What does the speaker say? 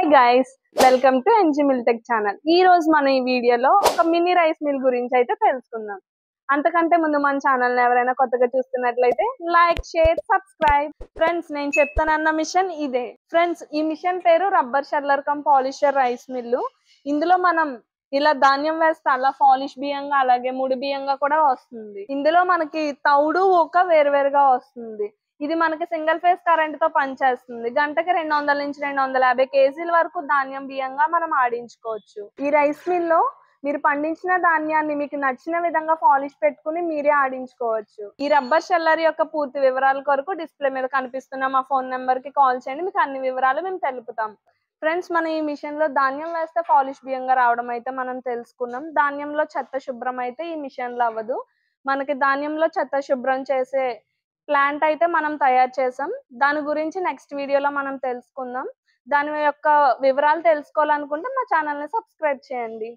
Hi guys, welcome to NG Miltech channel. ఈ రోజు మనం ఈ వీడియోలో ఒక మినీ రైస్ మిల్ గురించి అయితే తెలుసుకుందాం. అంతకంటే ముందు మన ఛానల్ ఎవరైనా కొత్తగా చూస్తున్నట్లయితే లైక్, షేర్, సబ్స్క్రైబ్. ఫ్రెండ్స్, నేను చెప్తానన్న మిషన్ ఇదే. ఫ్రెండ్స్, ఈ మిషన్ పేరు rubber sheller come polisher rice mill. ఇందులో మనం ఇలా ధాన్యం వేస్తే అలా పాలిష్ బియ్యంగా, అలాగే ముడి బియ్యంగా కూడా వస్తుంది. ఇందులో మనకి తౌడు ఊక వేరువేరుగా వస్తుంది. ఇది మనకి సింగిల్ ఫేజ్ కరెంట్ తో పనిచేస్తుంది. గంటకి 200 నుంచి 250 కేజీల వరకు ధాన్యం బియ్యంగా మనం ఆడించుకోవచ్చు. ఈ రైస్ మిల్ లో మీరు పండించిన ధాన్యాన్ని మీకు నచ్చిన విధంగా పాలిష్ పెట్టుకుని మీరే ఆడించుకోవచ్చు. ఈ రబ్బర్ షెల్లర్ యొక్క పూర్తి వివరాల కొరకు డిస్ప్లే మీద కనిపిస్తున్న మా ఫోన్ నెంబర్ కి కాల్ చేయండి. మీకు అన్ని వివరాలు మేము తెలుపుతాం. ఫ్రెండ్స్, మనం ఈ మిషన్ లో ధాన్యం వేస్తే పాలిష్ బియ్యంగా రావడం అయితే మనం తెలుసుకున్నాం. ధాన్యంలో చెత్త శుభ్రం అయితే ఈ మిషన్ లో అవ్వదు. మనకి ధాన్యంలో చెత్త శుభ్రం చేసే ప్లాంట్ అయితే మనం తయారు చేసాం. దాని గురించి నెక్స్ట్ వీడియోలో మనం తెలుసుకుందాం. దాని యొక్క వివరాలు తెలుసుకోవాలనుకుంటే మా ఛానల్ ని సబ్స్క్రైబ్ చేయండి.